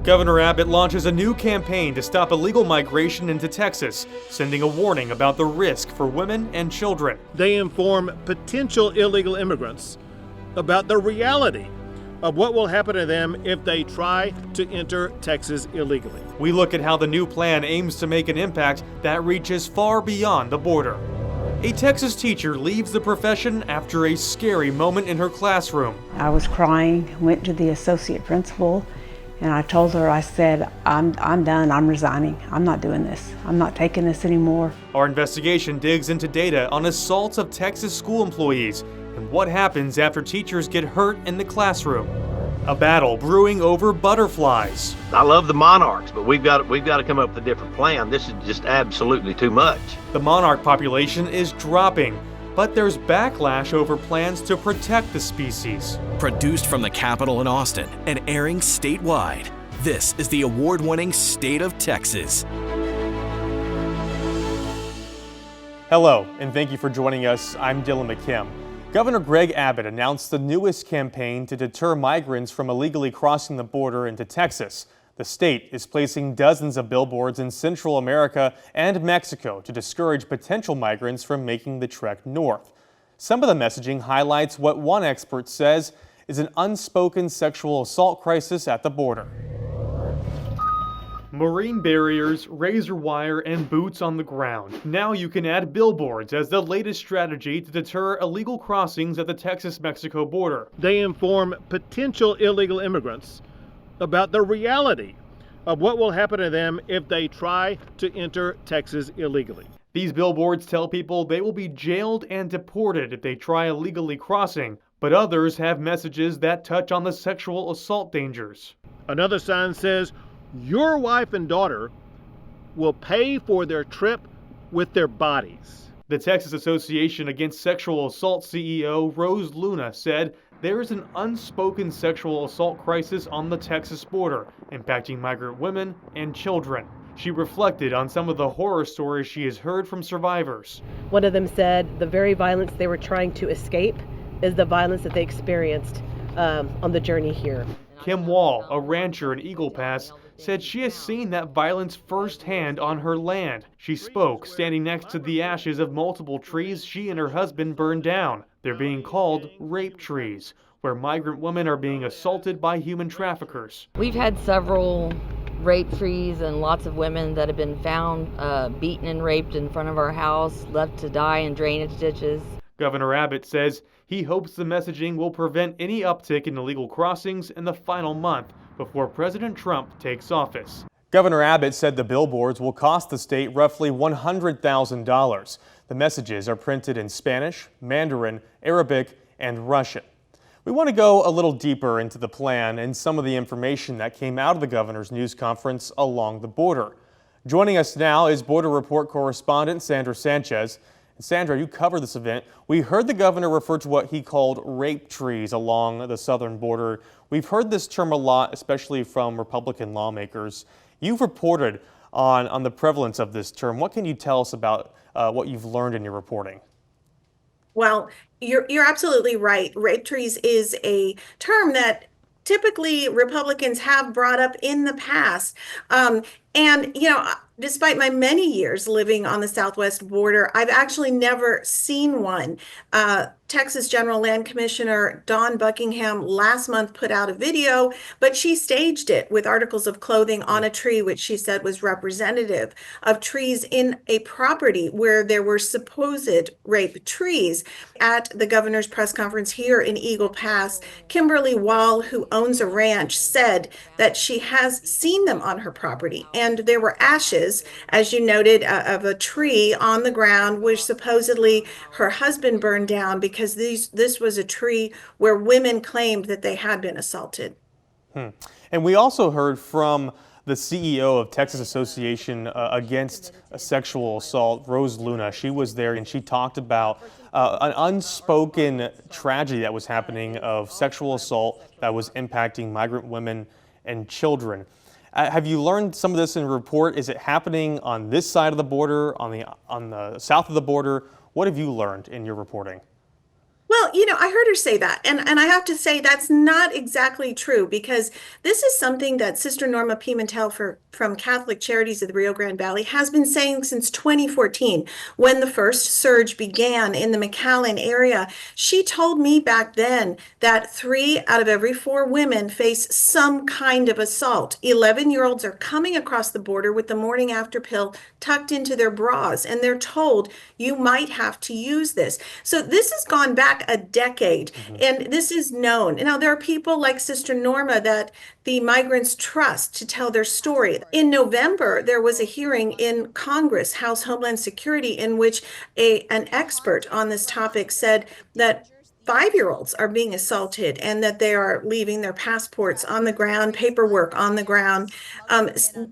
Governor Abbott launches a new campaign to stop illegal migration into Texas, sending a warning about the risk for women and children. They inform potential illegal immigrants about the reality of what will happen to them if they try to enter Texas illegally. We look at how the new plan aims to make an impact that reaches far beyond the border. A Texas teacher leaves the profession after a scary moment in her classroom. I was crying, went to the associate principal, and I told her, I said, I'm done, I'm resigning. I'm not doing this. I'm not taking this anymore. Our investigation digs into data on assaults of Texas school employees and what happens after teachers get hurt in the classroom. A battle brewing over butterflies. I love the monarchs, but we've got to come up with a different plan. This is just absolutely too much. The monarch population is dropping, but there's backlash over plans to protect the species. Produced from the Capitol in Austin and airing statewide, this is the award-winning State of Texas. Hello, and thank you for joining us. I'm Dylan McKim. Governor Greg Abbott announced the newest campaign to deter migrants from illegally crossing the border into Texas. The state is placing dozens of billboards in Central America and Mexico to discourage potential migrants from making the trek north. Some of the messaging highlights what one expert says is an unspoken sexual assault crisis at the border. Marine barriers, razor wire, and boots on the ground. Now you can add billboards as the latest strategy to deter illegal crossings at the Texas-Mexico border. They inform potential illegal immigrants about the reality of what will happen to them if they try to enter Texas illegally. These billboards tell people they will be jailed and deported if they try illegally crossing, but others have messages that touch on the sexual assault dangers. Another sign says, your wife and daughter will pay for their trip with their bodies. The Texas Association Against Sexual Assault CEO Rose Luna said there is an unspoken sexual assault crisis on the Texas border, impacting migrant women and children. She reflected on some of the horror stories she has heard from survivors. One of them said the very violence they were trying to escape is the violence that they experienced on the journey here. Kim Wall, a rancher in Eagle Pass, said she has seen that violence firsthand on her land. She spoke standing next to the ashes of multiple trees she and her husband burned down. They're being called rape trees, where migrant women are being assaulted by human traffickers. We've had several rape trees and lots of women that have been found beaten and raped in front of our house, left to die in drainage ditches. Governor Abbott says he hopes the messaging will prevent any uptick in illegal crossings in the final month before President Trump takes office. Governor Abbott said the billboards will cost the state roughly $100,000. The messages are printed in Spanish, Mandarin, Arabic, and Russian. We want to go a little deeper into the plan and some of the information that came out of the governor's news conference along the border. Joining us now is Border Report correspondent Sandra Sanchez. Sandra, you covered this event. We heard the governor refer to what he called rape trees along the southern border. We've heard this term a lot, especially from Republican lawmakers. You've reported on the prevalence of this term. What can you tell us about what you've learned in your reporting? Well, you're absolutely right. Rape trees is a term that typically Republicans have brought up in the past. And, you know, despite my many years living on the southwest border, I've actually never seen one. Texas General Land Commissioner Dawn Buckingham last month put out a video, but she staged it with articles of clothing on a tree, which she said was representative of trees in a property where there were supposed rape trees. At the governor's press conference here in Eagle Pass, Kimberly Wall, who owns a ranch, said that she has seen them on her property. And there were ashes, as you noted, of a tree on the ground, which supposedly her husband burned down because this was a tree where women claimed that they had been assaulted. And we also heard from the CEO of Texas Association Against Sexual Assault, Rose Luna. She was there and she talked about an unspoken tragedy that was happening of sexual assault that was impacting migrant women and children. Have you learned some of this in the report? Is it happening on this side of the border, on the south of the border? What have you learned in your reporting? Well, I heard her say that, and I have to say that's not exactly true, because this is something that Sister Norma Pimentel from Catholic Charities of the Rio Grande Valley has been saying since 2014, when the first surge began in the McAllen area. She told me back then that 3 out of every 4 women face some kind of assault. 11-year-olds are coming across the border with the morning after pill tucked into their bras, and they're told you might have to use this. So this has gone back a decade, and this is known. Now, there are people like Sister Norma that the migrants trust to tell their story. In November, there was a hearing in Congress, House Homeland Security, in which an expert on this topic said that 5-year-olds are being assaulted and that they are leaving their passports on the ground, paperwork on the ground.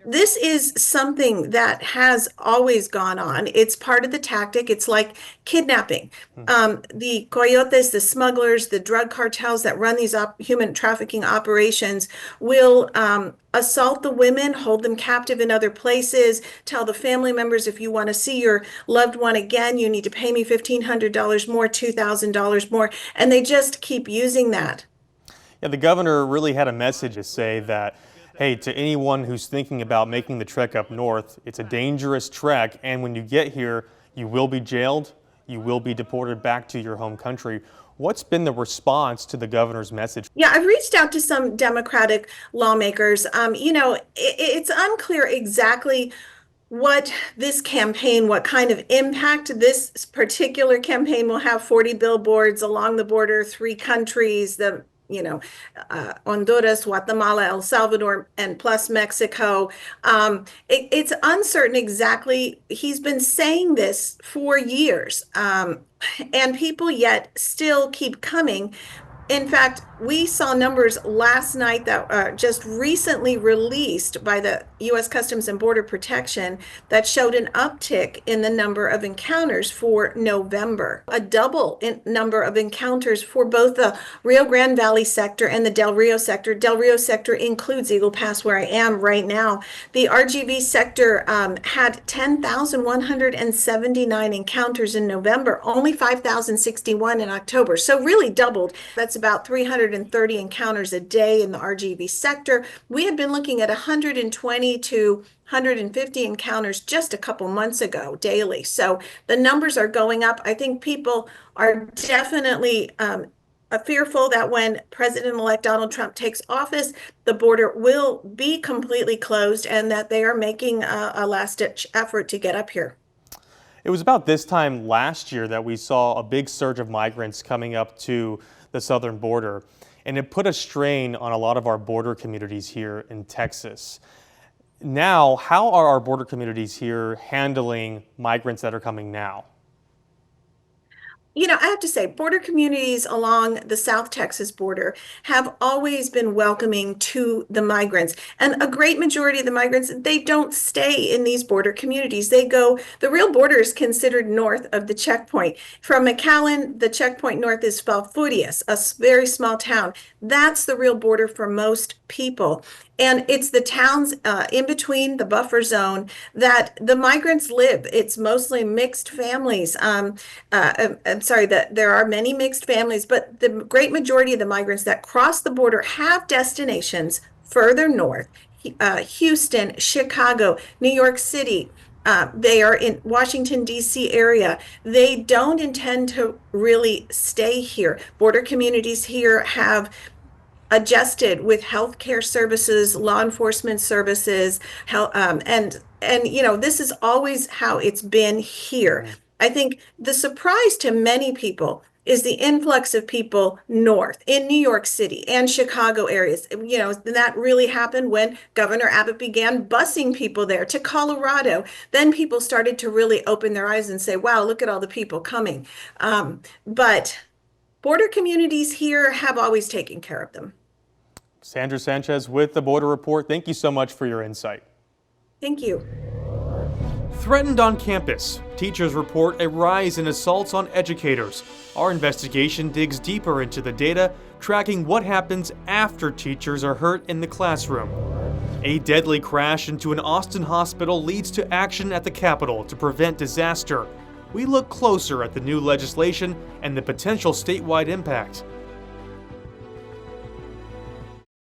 This is something that has always gone on. It's part of the tactic. It's like kidnapping. The coyotes, the smugglers, the drug cartels that run these human trafficking operations will assault the women, hold them captive in other places, tell the family members, if you want to see your loved one again, you need to pay me $1,500 more, $2,000 more, and they just keep using that. Yeah, the governor really had a message to say that, hey, to anyone who's thinking about making the trek up north, it's a dangerous trek, and when you get here, you will be jailed, you will be deported back to your home country. What's been the response to the governor's message? Yeah, I've reached out to some Democratic lawmakers. It's unclear exactly what this campaign, what kind of impact this particular campaign will have. 40 billboards along the border, 3 countries, Honduras, Guatemala, El Salvador, and plus Mexico. It's uncertain exactly. He's been saying this for years, and people yet still keep coming. In fact, we saw numbers last night that just recently released by the U.S. Customs and Border Protection that showed an uptick in the number of encounters for November, a double number of encounters for both the Rio Grande Valley sector and the Del Rio sector. Del Rio sector includes Eagle Pass, where I am right now. The RGV sector had 10,179 encounters in November, only 5,061 in October, so really doubled. That's about 330 encounters a day in the RGV sector. We had been looking at 120 to 150 encounters just a couple months ago daily. So the numbers are going up. I think people are definitely fearful that when President-elect Donald Trump takes office, the border will be completely closed, and that they are making a last-ditch effort to get up here. It was about this time last year that we saw a big surge of migrants coming up to the southern border, and it put a strain on a lot of our border communities here in Texas. Now, how are our border communities here handling migrants that are coming now? I have to say, border communities along the South Texas border have always been welcoming to the migrants. And a great majority of the migrants, they don't stay in these border communities. They go, the real border is considered north of the checkpoint. From McAllen, the checkpoint north is Falfurrias, a very small town. That's the real border for most people. And it's the towns in between the buffer zone that the migrants live. It's mostly mixed families. I'm sorry that there are many mixed families, but the great majority of the migrants that cross the border have destinations further north. Houston, Chicago, New York City. They are in Washington, D.C. area. They don't intend to really stay here. Border communities here have adjusted with healthcare services, law enforcement services, and this is always how it's been here. I think the surprise to many people is the influx of people north in New York City and Chicago areas. That really happened when Governor Abbott began busing people there to Colorado. Then people started to really open their eyes and say, wow, look at all the people coming. But border communities here have always taken care of them. Sandra Sanchez with the Border Report. Thank you so much for your insight. Thank you. Threatened on campus. Teachers report a rise in assaults on educators. Our investigation digs deeper into the data, tracking what happens after teachers are hurt in the classroom. A deadly crash into an Austin hospital leads to action at the Capitol to prevent disaster. we look closer at the new legislation and the potential statewide impact.